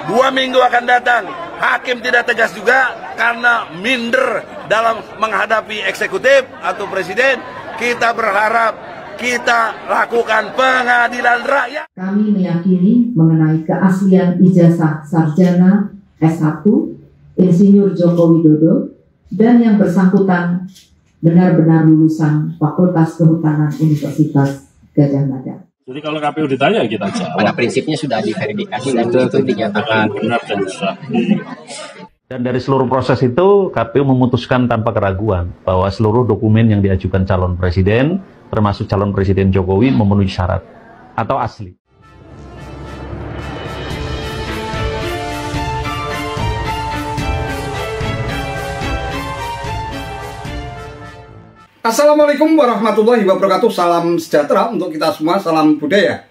2 minggu akan datang, hakim tidak tegas juga karena minder dalam menghadapi eksekutif atau presiden. Kita berharap kita lakukan pengadilan rakyat. Kami meyakini mengenai keaslian ijazah sarjana S1 Insinyur Joko Widodo dan yang bersangkutan benar-benar lulusan Fakultas Kehutanan Universitas Gadjah Mada. Jadi kalau KPU ditanya kita jawab. Pada prinsipnya sudah diverifikasi dan itu dinyatakan benar dan sah. Dan dari seluruh proses itu KPU memutuskan tanpa keraguan bahwa seluruh dokumen yang diajukan calon presiden, termasuk calon presiden Jokowi, memenuhi syarat atau asli. Assalamualaikum warahmatullahi wabarakatuh. Salam sejahtera untuk kita semua, salam budaya.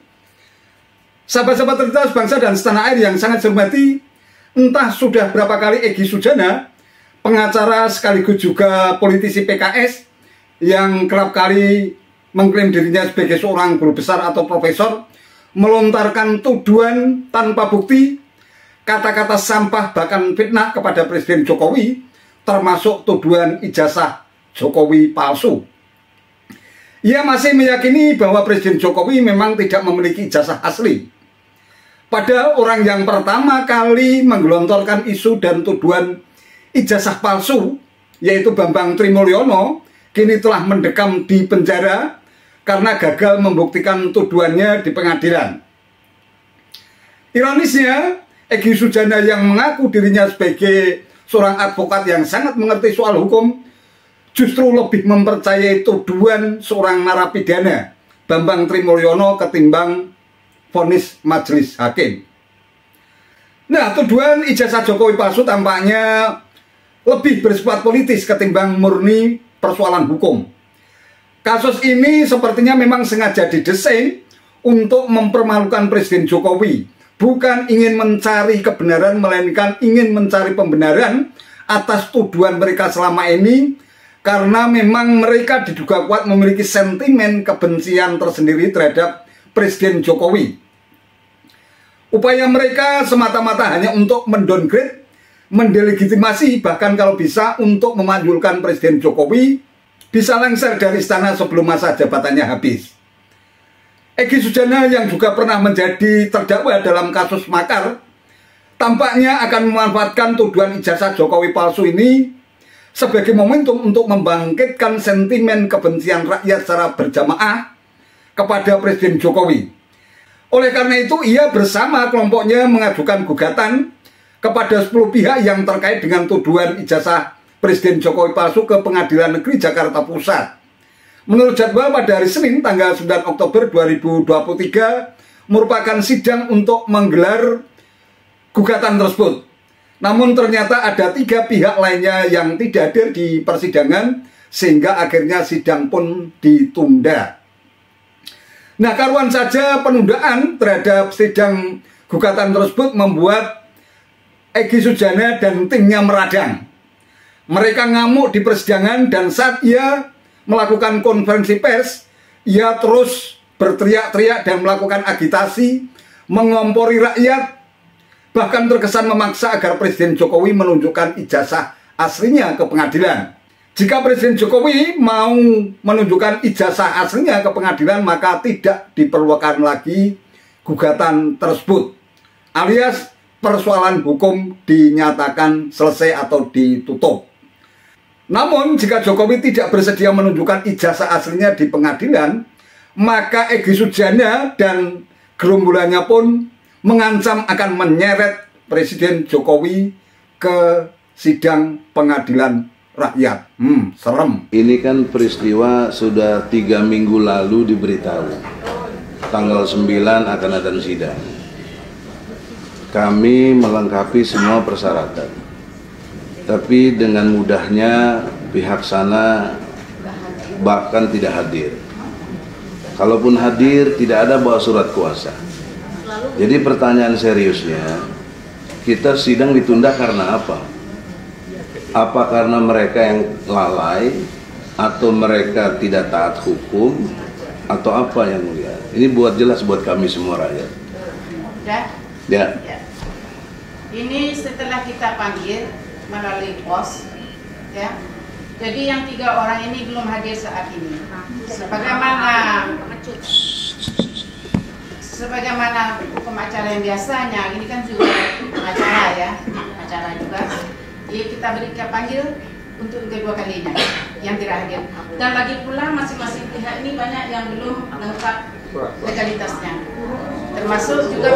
Sahabat-sahabat tercinta bangsa dan setanah air yang sangat saya hormati, entah sudah berapa kali Egy Sujana, pengacara sekaligus juga politisi PKS yang kerap kali mengklaim dirinya sebagai seorang guru besar atau profesor, melontarkan tuduhan tanpa bukti, kata-kata sampah bahkan fitnah kepada Presiden Jokowi, termasuk tuduhan ijazah Jokowi palsu. Ia masih meyakini bahwa Presiden Jokowi memang tidak memiliki ijazah asli. Padahal orang yang pertama kali menggelontorkan isu dan tuduhan ijazah palsu, yaitu Bambang Trimulyono, kini telah mendekam di penjara karena gagal membuktikan tuduhannya di pengadilan. Ironisnya, Egy Sujana yang mengaku dirinya sebagai seorang advokat yang sangat mengerti soal hukum, justru lebih mempercayai tuduhan seorang narapidana, Bambang Trimulyono, ketimbang vonis majelis hakim. Nah, tuduhan ijazah Jokowi palsu tampaknya lebih bersifat politis ketimbang murni persoalan hukum. Kasus ini sepertinya memang sengaja didesain untuk mempermalukan Presiden Jokowi, bukan ingin mencari kebenaran, melainkan ingin mencari pembenaran atas tuduhan mereka selama ini, karena memang mereka diduga kuat memiliki sentimen kebencian tersendiri terhadap Presiden Jokowi. Upaya mereka semata-mata hanya untuk mendowngrade, mendelegitimasi, bahkan kalau bisa untuk memanjurkan Presiden Jokowi bisa lengser dari istana sebelum masa jabatannya habis. Egy Sujana yang juga pernah menjadi terdakwa dalam kasus makar, tampaknya akan memanfaatkan tuduhan ijazah Jokowi palsu ini sebagai momentum untuk membangkitkan sentimen kebencian rakyat secara berjamaah kepada Presiden Jokowi. Oleh karena itu, ia bersama kelompoknya mengajukan gugatan kepada 10 pihak yang terkait dengan tuduhan ijazah Presiden Jokowi palsu ke Pengadilan Negeri Jakarta Pusat. Menurut jadwal pada hari Senin tanggal 9 Oktober 2023 merupakan sidang untuk menggelar gugatan tersebut. Namun ternyata ada 3 pihak lainnya yang tidak hadir di persidangan, sehingga akhirnya sidang pun ditunda. Nah, karuan saja penundaan terhadap sidang gugatan tersebut membuat Egy Sujana dan timnya meradang. Mereka ngamuk di persidangan dan saat ia melakukan konferensi pers, ia terus berteriak-teriak dan melakukan agitasi, mengompori rakyat, bahkan terkesan memaksa agar Presiden Jokowi menunjukkan ijazah aslinya ke pengadilan. Jika Presiden Jokowi mau menunjukkan ijazah aslinya ke pengadilan, maka tidak diperlukan lagi gugatan tersebut, alias persoalan hukum dinyatakan selesai atau ditutup. Namun, jika Jokowi tidak bersedia menunjukkan ijazah aslinya di pengadilan, maka Egy Sujana dan gerombolannya pun mengancam akan menyeret Presiden Jokowi ke sidang pengadilan rakyat. Serem. Ini kan peristiwa sudah 3 minggu lalu diberitahu. Tanggal 9 akan ada sidang. Kami melengkapi semua persyaratan. Tapi dengan mudahnya pihak sana bahkan tidak hadir. Kalaupun hadir, tidak ada bawa surat kuasa. Jadi pertanyaan seriusnya, kita sidang ditunda karena apa? Apa karena mereka yang lalai, atau mereka tidak taat hukum, atau apa yang mulia? Ini buat jelas buat kami semua rakyat. Ya. Ini setelah kita panggil melalui pos, ya. Jadi yang 3 orang ini belum hadir saat ini. Sebagaimana hukum acara yang biasanya, ini kan juga acara ya, acara juga. Jadi kita berikan panggil untuk kedua kalinya yang tidak hadir. Dan lagi pula masing-masing pihak ini banyak yang belum lengkap legalitasnya, termasuk juga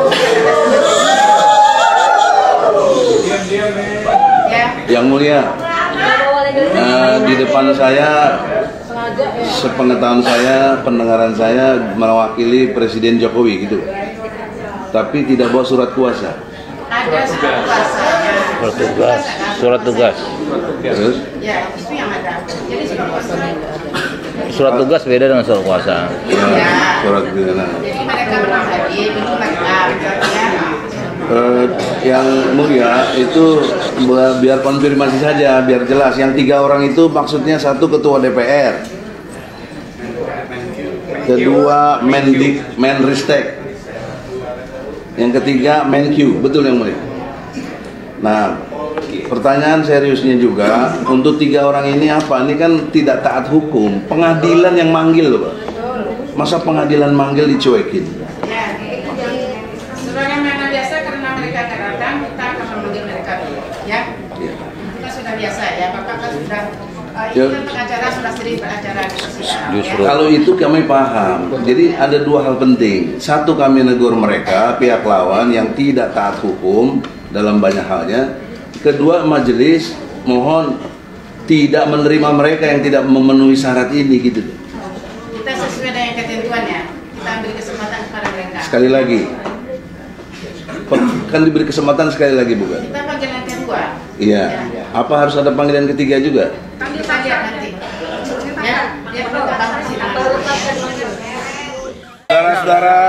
Yang mulia, di depan saya, sepengetahuan saya, pendengaran saya mewakili Presiden Jokowi gitu, tapi tidak bawa surat kuasa. Ada surat kuasa. Surat tugas. Terus? Ya, itu yang ada. Jadi surat kuasa. Surat tugas beda dengan surat kuasa. Ya. Surat pidana. Jadi mereka belum hadir, belum lengkap. Yang mulia itu biar konfirmasi saja, biar jelas. Yang 3 orang itu maksudnya 1 ketua DPR, kedua Menristek, yang ketiga Menq, betul yang mulia. Nah, pertanyaan seriusnya juga untuk 3 orang ini apa? Ini kan tidak taat hukum, pengadilan yang manggil loh, Pak. Masa pengadilan manggil dicuekin? Ya, sebagaimana biasa karena mereka akan datang, kita akan memanggil mereka dulu, ya. Itu kan sudah biasa ya, Bapak kan sudah ini kan pengacara sudah sering beracara di persidangan. Justru kalau itu kami paham. Jadi ada 2 hal penting. 1, kami negur mereka pihak lawan yang tidak taat hukum dalam banyak halnya. Kedua, majelis mohon tidak menerima mereka yang tidak memenuhi syarat ini gitu. Kita sesuai dengan ketentuannya, kita beri kesempatan kepada mereka. Sekali lagi, kan diberi kesempatan sekali lagi bukan? Kita panggil yang kedua. Iya. Apa harus ada panggilan ketiga juga? Panggil nanti. Ya, dia perlu datang persidangan. Saudara-saudara,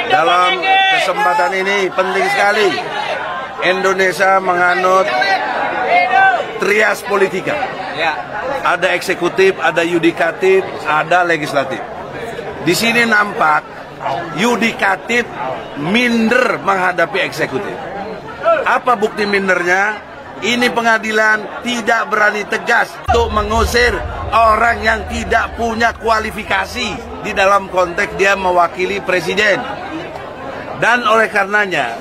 dalam kesempatan ini penting sekali Indonesia menganut trias politika. Ada eksekutif, ada yudikatif, ada legislatif. Di sini nampak yudikatif minder menghadapi eksekutif. Apa bukti mindernya? Ini pengadilan tidak berani tegas untuk mengusir orang yang tidak punya kualifikasi di dalam konteks dia mewakili presiden. Dan oleh karenanya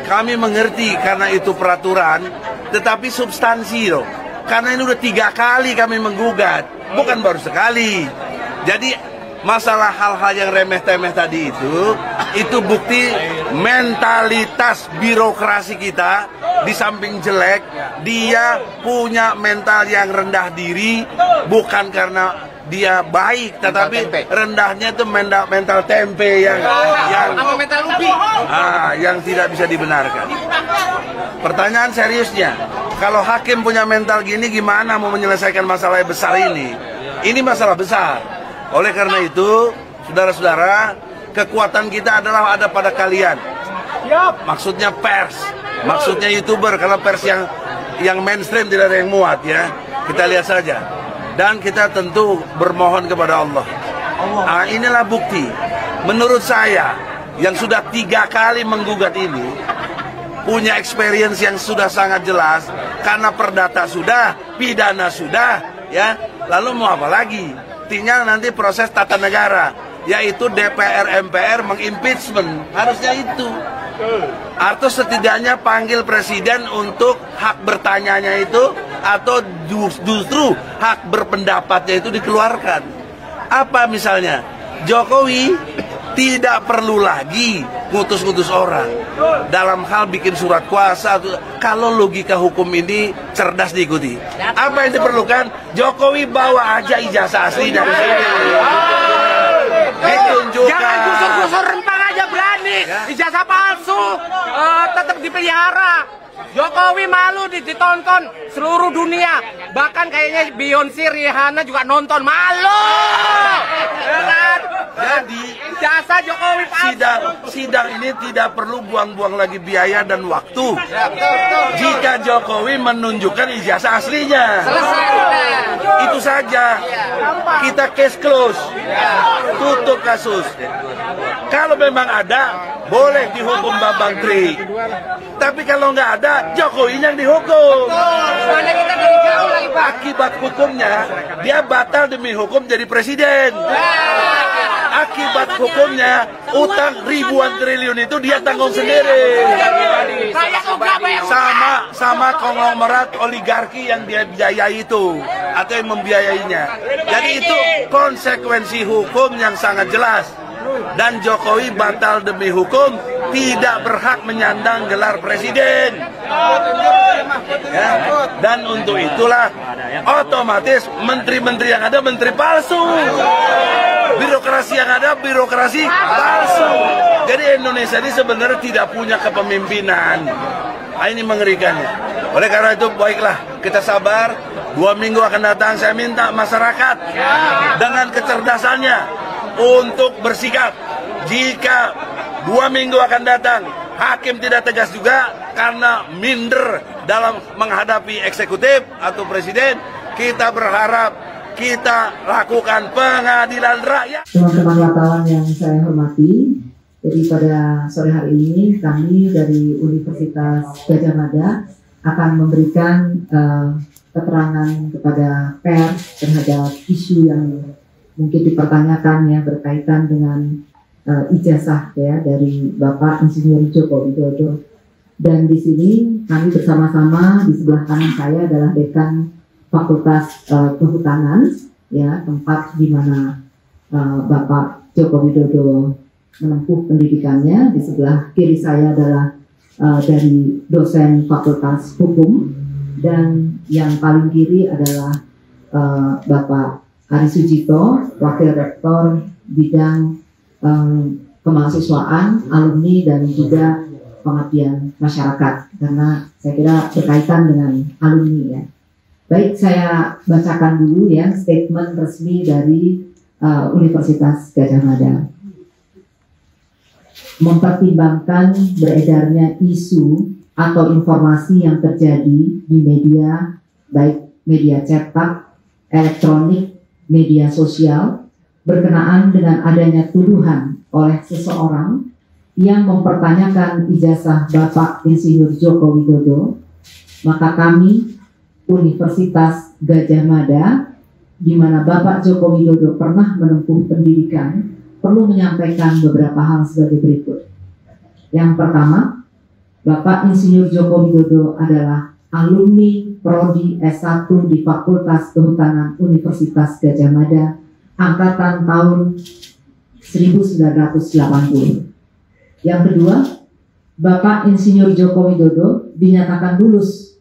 kami mengerti karena itu peraturan, tetapi substansi loh. Karena ini udah 3 kali kami menggugat, bukan baru sekali. Jadi masalah hal-hal yang remeh-temeh tadi itu bukti mentalitas birokrasi kita. Di samping jelek, dia punya mental yang rendah diri, bukan karena dia baik, tetapi rendahnya itu mental tempe yang tidak bisa dibenarkan. Pertanyaan seriusnya, kalau hakim punya mental gini, gimana mau menyelesaikan masalah yang besar ini? Ini masalah besar. Oleh karena itu, saudara-saudara, kekuatan kita adalah ada pada kalian. Maksudnya pers, maksudnya YouTuber, karena pers yang mainstream tidak ada yang muat ya. Kita lihat saja. Dan kita tentu bermohon kepada Allah. Nah, inilah bukti. Menurut saya, yang sudah 3 kali menggugat ini, punya experience yang sudah sangat jelas. Karena perdata sudah, pidana sudah, ya. Lalu mau apa lagi? Tinggal nanti proses tata negara, yaitu DPR MPR mengimpeachment. Harusnya itu. Atau setidaknya panggil presiden untuk hak bertanyanya itu, atau justru hak berpendapatnya itu dikeluarkan. Apa misalnya? Jokowi tidak perlu lagi ngutus-ngutus orang dalam hal bikin surat kuasa. Kalau logika hukum ini cerdas diikuti, apa yang diperlukan? Jokowi bawa aja ijazah asli dari sini, ditunjukkan. Jangan gusur-gusur rempang aja berani, ijazah palsu tetap dipelihara. Jokowi malu ditonton seluruh dunia, bahkan kayaknya Beyonce, Rihanna juga nonton, malu. Jadi Ijazah Jokowi palsu. sidang ini tidak perlu buang-buang lagi biaya dan waktu. Jika Jokowi menunjukkan ijazah aslinya, itu saja. Kita case close, tutup kasus. Kalau memang ada, boleh dihukum Bambang Tri. Tapi kalau nggak ada, Jokowi yang dihukum. Akibat hukumnya, dia batal demi hukum jadi presiden. Akibat hukumnya, utang ribuan triliun itu dia tanggung sendiri. Sama konglomerat oligarki yang dia biayai itu, atau yang membiayainya. Jadi itu konsekuensi hukum yang sangat jelas. Dan Jokowi batal demi hukum, tidak berhak menyandang gelar presiden. Ya. Dan untuk itulah otomatis menteri-menteri yang ada menteri palsu, birokrasi yang ada birokrasi palsu. Jadi Indonesia ini sebenarnya tidak punya kepemimpinan. Ini mengerikannya. Oleh karena itu baiklah, kita sabar. 2 minggu akan datang, saya minta masyarakat dengan kecerdasannya untuk bersikap. Jika 2 minggu akan datang, hakim tidak tegas juga karena minder dalam menghadapi eksekutif atau presiden, kita berharap kita lakukan pengadilan rakyat. Teman-teman wartawan yang saya hormati, jadi pada sore hari ini kami dari Universitas Gadjah Mada akan memberikan keterangan kepada pers terhadap isu yang mungkin dipertanyakan ya berkaitan dengan ijazah ya dari Bapak Insinyur Joko Widodo. Dan di sini kami bersama-sama, di sebelah kanan saya adalah Dekan Fakultas Kehutanan ya, tempat di mana Bapak Joko Widodo menempuh pendidikannya. Di sebelah kiri saya adalah dari dosen Fakultas Hukum, dan yang paling kiri adalah Bapak Ari Sujito, Wakil Rektor Bidang Kemahasiswaan, Alumni, dan juga Pengabdian Masyarakat, karena saya kira berkaitan dengan alumni ya. Baik, saya bacakan dulu ya statement resmi dari Universitas Gadjah Mada. Mempertimbangkan beredarnya isu atau informasi yang terjadi di media, baik media cetak, elektronik, media sosial, berkenaan dengan adanya tuduhan oleh seseorang yang mempertanyakan ijazah Bapak Insinyur Joko Widodo, maka kami Universitas Gadjah Mada, di mana Bapak Joko Widodo pernah menempuh pendidikan, perlu menyampaikan beberapa hal sebagai berikut. Yang pertama, Bapak Insinyur Joko Widodo adalah alumni Prodi S1 di Fakultas Kehutanan Universitas Gadjah Mada angkatan tahun 1980. Yang kedua, Bapak Insinyur Joko Widodo dinyatakan lulus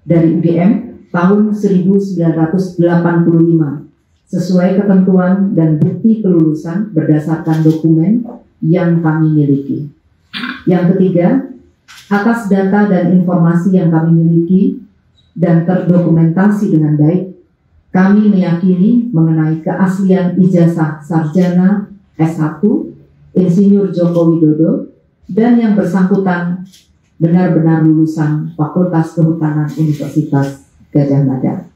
dari UGM tahun 1985 sesuai ketentuan dan bukti kelulusan berdasarkan dokumen yang kami miliki. Yang ketiga, atas data dan informasi yang kami miliki dan terdokumentasi dengan baik, kami meyakini mengenai keaslian ijazah sarjana S1 Insinyur Joko Widodo dan yang bersangkutan benar-benar lulusan Fakultas Kehutanan Universitas Gadjah Mada.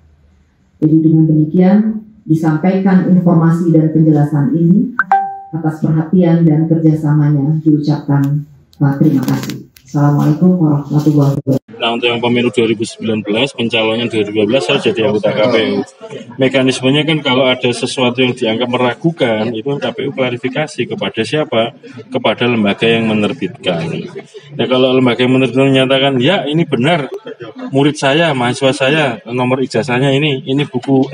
Jadi dengan demikian disampaikan informasi dan penjelasan ini, atas perhatian dan kerjasamanya diucapkan terima kasih. Assalamualaikum warahmatullahi wabarakatuh. Nah, untuk yang pemilu 2019, pencalonan 2012 saya jadi anggota KPU. Mekanismenya kan kalau ada sesuatu yang dianggap meragukan, itu KPU klarifikasi kepada siapa? Kepada lembaga yang menerbitkan. Nah, kalau lembaga yang menerbitkan menyatakan, ya ini benar, murid saya, mahasiswa saya, nomor ijazahnya ini buku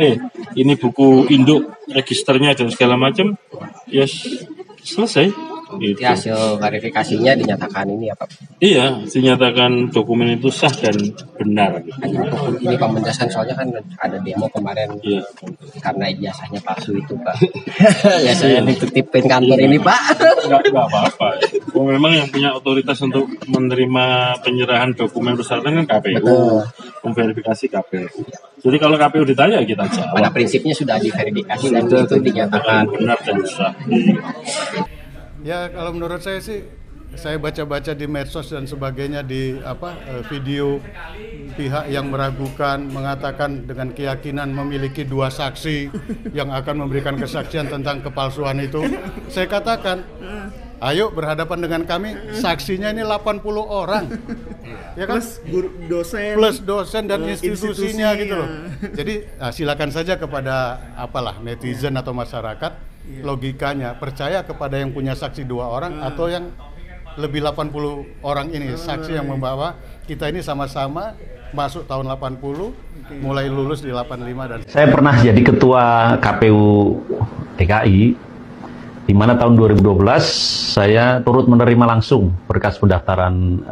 ini buku induk, registernya dan segala macam, ya selesai. Gitu. Jadi hasil verifikasinya dinyatakan ini apa? Iya, dinyatakan dokumen itu sah dan benar. Ini penjelasan soalnya kan ada demo kemarin karena ijazahnya palsu itu, Pak. Ya saya dititipin kantor ini, Pak. Enggak apa-apa. Memang yang punya otoritas untuk menerima penyerahan dokumen persyaratan kan KPU, memverifikasi KPU. Jadi kalau KPU ditanya kita jawab. Pada prinsipnya sudah diverifikasi dan itu dinyatakan benar dan sah. Ya kalau menurut saya sih, saya baca-baca di medsos dan sebagainya di video pihak yang meragukan, mengatakan dengan keyakinan memiliki 2 saksi yang akan memberikan kesaksian tentang kepalsuan itu. Saya katakan, ayo berhadapan dengan kami, saksinya ini 80 orang. Ya kan? Plus dosen dan institusinya gitu loh. Jadi silakan saja kepada netizen atau masyarakat logikanya, percaya kepada yang punya saksi 2 orang atau yang lebih 80 orang ini, saksi yang membawa kita ini sama-sama masuk tahun 80, mulai lulus di 85 dan saya pernah jadi ketua KPU DKI, di mana tahun 2012 saya turut menerima langsung berkas pendaftaran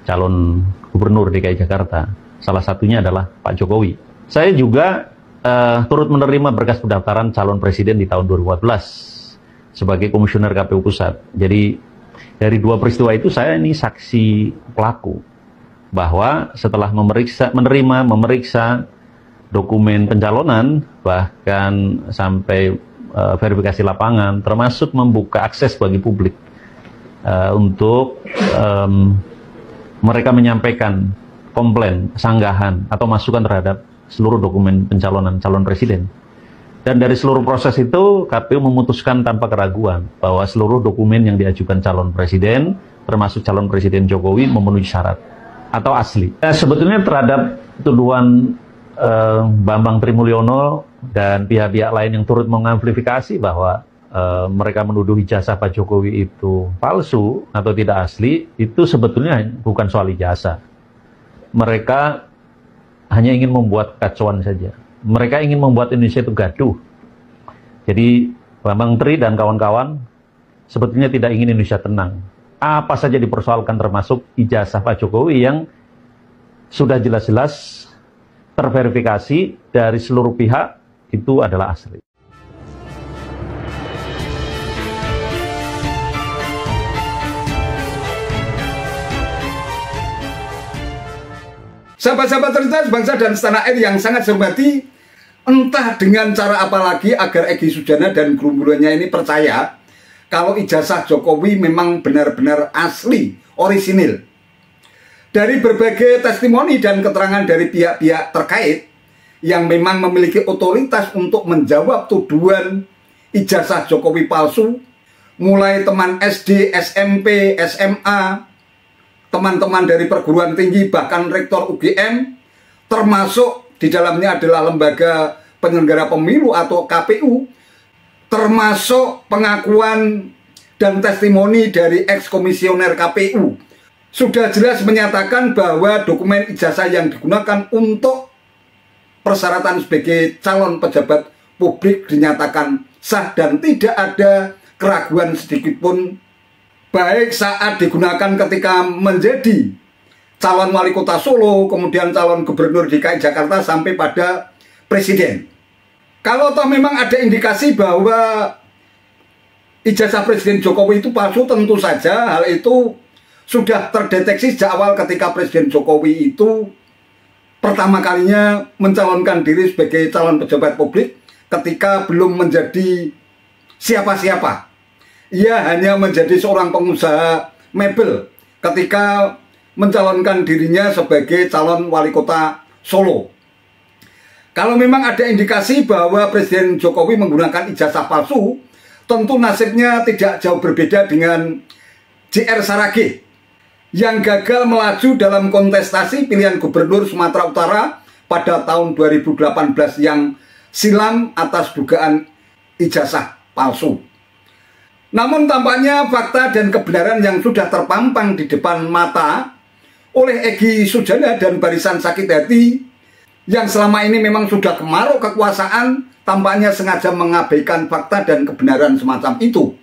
calon gubernur DKI Jakarta. Salah satunya adalah Pak Jokowi. Saya juga turut menerima berkas pendaftaran calon presiden di tahun 2014 sebagai komisioner KPU Pusat. Jadi dari 2 peristiwa itu saya ini saksi pelaku bahwa setelah memeriksa dokumen pencalonan, bahkan sampai verifikasi lapangan, termasuk membuka akses bagi publik untuk mereka menyampaikan komplain, sanggahan atau masukan terhadap seluruh dokumen pencalonan calon presiden. Dan dari seluruh proses itu, KPU memutuskan tanpa keraguan bahwa seluruh dokumen yang diajukan calon presiden, termasuk calon presiden Jokowi, memenuhi syarat atau asli. Sebetulnya terhadap tuduhan Bambang Trimulyono dan pihak-pihak lain yang turut mengamplifikasi bahwa mereka menuduh ijazah Pak Jokowi itu palsu atau tidak asli, itu sebetulnya bukan soal ijazah. Mereka hanya ingin membuat kacauan saja. Mereka ingin membuat Indonesia itu gaduh. Jadi Bambang Tri dan kawan-kawan sebetulnya tidak ingin Indonesia tenang. Apa saja dipersoalkan termasuk ijazah Pak Jokowi yang sudah jelas-jelas terverifikasi dari seluruh pihak itu adalah asli. Sahabat-sahabat cerdas bangsa dan setanah air yang sangat saya hormati, entah dengan cara apa lagi agar Egy Sujana dan gerombolannya ini percaya kalau ijazah Jokowi memang benar-benar asli, orisinil. Dari berbagai testimoni dan keterangan dari pihak-pihak terkait yang memang memiliki otoritas untuk menjawab tuduhan ijazah Jokowi palsu, mulai teman SD, SMP, SMA, teman-teman dari perguruan tinggi, bahkan rektor UGM, termasuk di dalamnya adalah lembaga penyelenggara pemilu atau KPU, termasuk pengakuan dan testimoni dari ex-komisioner KPU, sudah jelas menyatakan bahwa dokumen ijazah yang digunakan untuk persyaratan sebagai calon pejabat publik dinyatakan sah dan tidak ada keraguan sedikitpun, baik saat digunakan ketika menjadi calon wali kota Solo, kemudian calon gubernur DKI Jakarta, sampai pada presiden. Kalau toh memang ada indikasi bahwa ijazah Presiden Jokowi itu palsu, tentu saja hal itu sudah terdeteksi sejak awal ketika Presiden Jokowi itu pertama kalinya mencalonkan diri sebagai calon pejabat publik ketika belum menjadi siapa-siapa. Ia hanya menjadi seorang pengusaha mebel ketika mencalonkan dirinya sebagai calon wali kota Solo. Kalau memang ada indikasi bahwa Presiden Jokowi menggunakan ijazah palsu, tentu nasibnya tidak jauh berbeda dengan JR Saragih yang gagal melaju dalam kontestasi pilihan gubernur Sumatera Utara pada tahun 2018 yang silam atas dugaan ijazah palsu. Namun tampaknya fakta dan kebenaran yang sudah terpampang di depan mata oleh Egy Sujana dan barisan sakit hati yang selama ini memang sudah kemaruk kekuasaan, tampaknya sengaja mengabaikan fakta dan kebenaran semacam itu.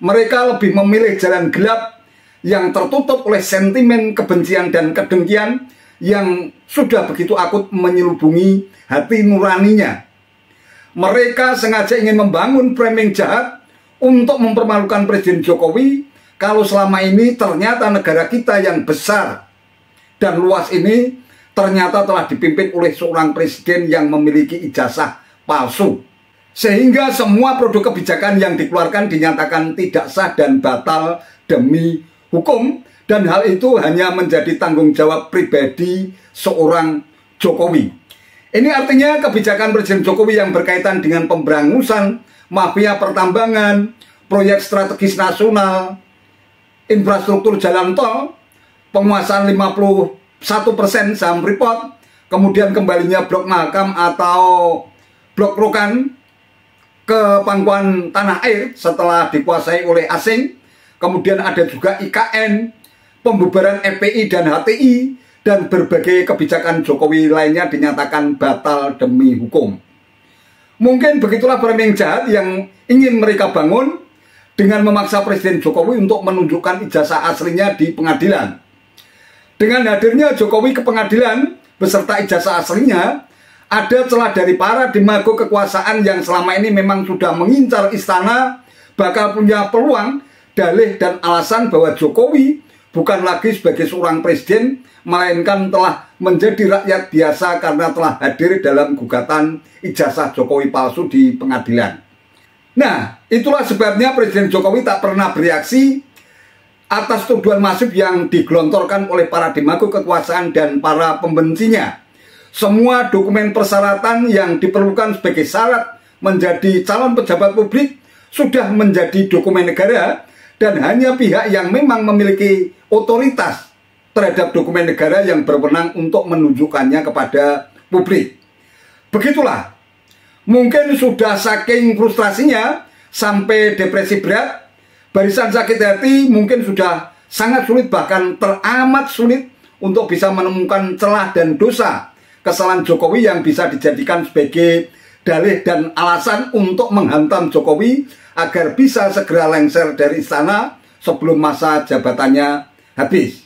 Mereka lebih memilih jalan gelap yang tertutup oleh sentimen kebencian dan kedengkian yang sudah begitu akut menyelubungi hati nuraninya. Mereka sengaja ingin membangun framing jahat untuk mempermalukan Presiden Jokowi kalau selama ini ternyata negara kita yang besar dan luas ini ternyata telah dipimpin oleh seorang presiden yang memiliki ijazah palsu. Sehingga semua produk kebijakan yang dikeluarkan dinyatakan tidak sah dan batal demi hukum, dan hal itu hanya menjadi tanggung jawab pribadi seorang Jokowi. Ini artinya kebijakan Presiden Jokowi yang berkaitan dengan pemberangusan mafia pertambangan, proyek strategis nasional, infrastruktur jalan tol, penguasaan 51% saham Freeport, kemudian kembalinya blok Mahakam atau blok Rokan ke pangkuan tanah air setelah dikuasai oleh asing, kemudian ada juga IKN, pembubaran FPI dan HTI, dan berbagai kebijakan Jokowi lainnya dinyatakan batal demi hukum. Mungkin begitulah framing jahat yang ingin mereka bangun dengan memaksa Presiden Jokowi untuk menunjukkan ijazah aslinya di pengadilan. Dengan hadirnya Jokowi ke pengadilan beserta ijazah aslinya, ada celah dari para demago kekuasaan yang selama ini memang sudah mengincar istana, bakal punya peluang, dalih dan alasan bahwa Jokowi bukan lagi sebagai seorang presiden, melainkan telah menjadi rakyat biasa karena telah hadir dalam gugatan ijazah Jokowi palsu di pengadilan. Nah, itulah sebabnya Presiden Jokowi tak pernah bereaksi atas tuduhan masif yang digelontorkan oleh para demago kekuasaan dan para pembencinya. Semua dokumen persyaratan yang diperlukan sebagai syarat menjadi calon pejabat publik sudah menjadi dokumen negara, dan hanya pihak yang memang memiliki otoritas terhadap dokumen negara yang berwenang untuk menunjukkannya kepada publik. Begitulah, mungkin sudah saking frustrasinya sampai depresi berat, barisan sakit hati mungkin sudah sangat sulit, bahkan teramat sulit untuk bisa menemukan celah dan dosa kesalahan Jokowi yang bisa dijadikan sebagai dalih dan alasan untuk menghantam Jokowi agar bisa segera lengser dari istana sebelum masa jabatannya habis.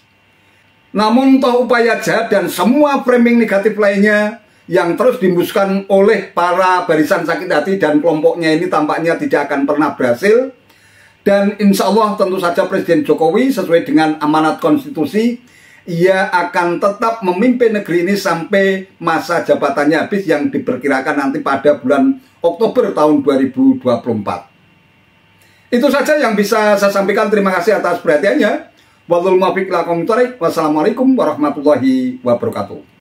Namun toh upaya jahat dan semua framing negatif lainnya yang terus dihembuskan oleh para barisan sakit hati dan kelompoknya ini tampaknya tidak akan pernah berhasil. Dan insya Allah tentu saja Presiden Jokowi sesuai dengan amanat konstitusi, ia akan tetap memimpin negeri ini sampai masa jabatannya habis yang diperkirakan nanti pada bulan Oktober tahun 2024. Itu saja yang bisa saya sampaikan. Terima kasih atas perhatiannya. Wassalamualaikum warahmatullahi wabarakatuh.